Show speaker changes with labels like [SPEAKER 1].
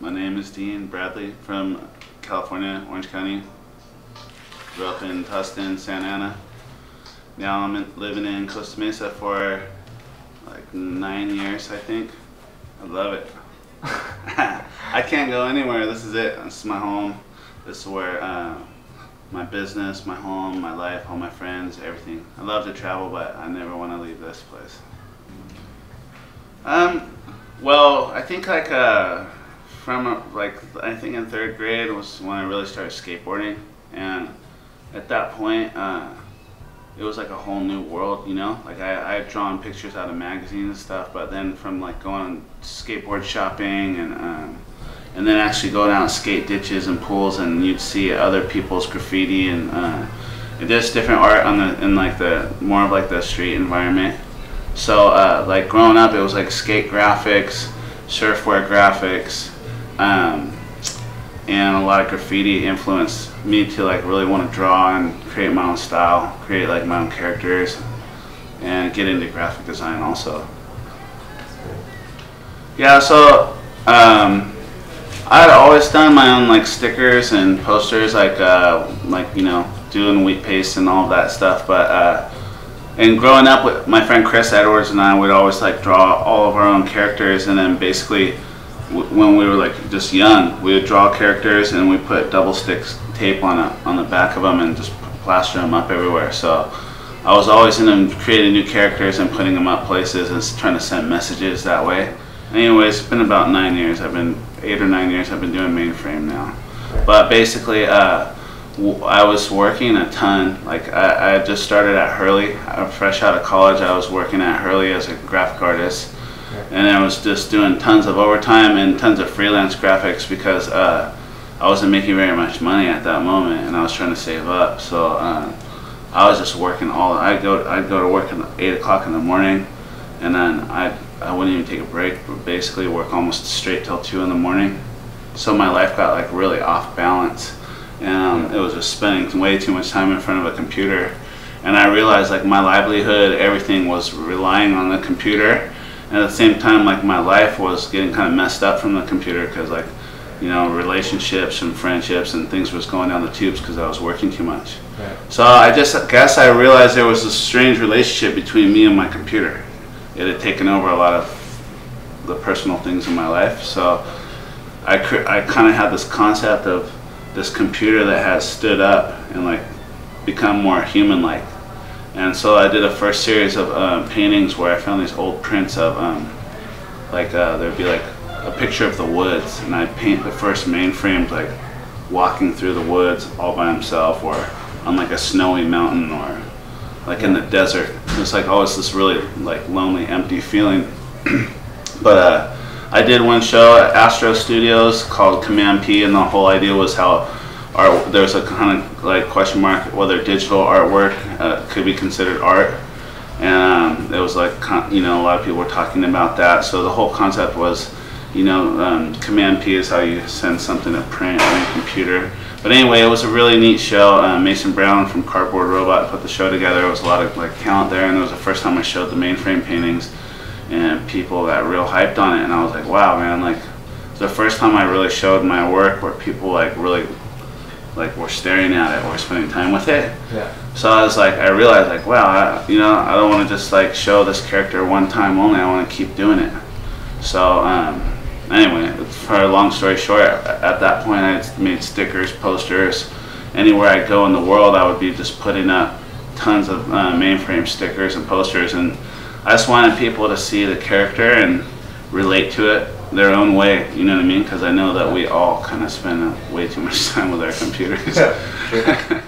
[SPEAKER 1] My name is Dean Bradley from California, Orange County. Grew up in Tustin, Santa Ana. Now I'm living in Costa Mesa for like 9 years, I think. I love it. I can't go anywhere. This is it. This is my home. This is where my business, my home, my life, all my friends, everything. I love to travel, but I never want to leave this place. Well, I think I think in 3rd grade was when I really started skateboarding, and at that point it was like a whole new world, you know. Like I had drawn pictures out of magazines and stuff, but then from like going skateboard shopping and then actually going out and skate ditches and pools, and you'd see other people's graffiti and just different art in like the more of like the street environment. So like growing up, it was like skate graphics, surfwear graphics, and a lot of graffiti influenced me to like really want to draw and create my own style, create like my own characters, and get into graphic design also. Yeah, so I'd always done my own like stickers and posters, like you know, doing wheat paste and all of that stuff, but and growing up with my friend Chris Edwards and I would always like draw all of our own characters, and then basically when we were like just young, we would draw characters and we put double stick tape on the back of them and just plaster them up everywhere. So I was always into creating new characters and putting them up places and trying to send messages that way. Anyways, it's been about 9 years. 8 or 9 years I've been doing Mainframe now. But basically I was working a ton. Like I had just started at Hurley. Fresh out of college, I was working at Hurley as a graphic artist. And I was just doing tons of overtime and tons of freelance graphics because I wasn't making very much money at that moment, and I was trying to save up. So I was just working I'd go to work at 8 o'clock in the morning, and then I wouldn't even take a break, but basically work almost straight till 2 in the morning. So my life got like really off balance, and it was just spending way too much time in front of a computer. And I realized like my livelihood, everything was relying on the computer. And at the same time, like my life was getting kind of messed up from the computer because, like, you know, relationships and friendships and things was going down the tubes because I was working too much. Right. So I guess I realized there was a strange relationship between me and my computer. It had taken over a lot of the personal things in my life. So I kind of had this concept of this computer that has stood up and like become more human-like. And so I did a first series of paintings where I found these old prints of there'd be like a picture of the woods, and I'd paint the first Mainframe like walking through the woods all by himself, or on like a snowy mountain, or like in the desert. It's like always this really like lonely, empty feeling. But I did one show at Astro Studios called Command P, and the whole idea was how there's a kind of like question mark whether digital artwork could be considered art, and it was like, you know, a lot of people were talking about that. So the whole concept was, you know, Command P is how you send something to print on your computer. But anyway, it was a really neat show. Mason Brown from Cardboard Robot put the show together. There was a lot of like talent there, and it was the first time I showed the Mainframe paintings, and people got real hyped on it. And I was like, wow, man, like it's the first time I really showed my work where people like really like we're staring at it, we're spending time with it. Yeah. So I was like, I realized like, wow, you know, I don't want to just like show this character one time only. I want to keep doing it. So anyway, for a long story short, at that point I made stickers, posters. Anywhere I go in the world, I would be just putting up tons of Mainframe stickers and posters, and I just wanted people to see the character and relate to it their own way, you know what I mean? Because I know that we all kind of spend way too much time with our computers. Yeah, sure.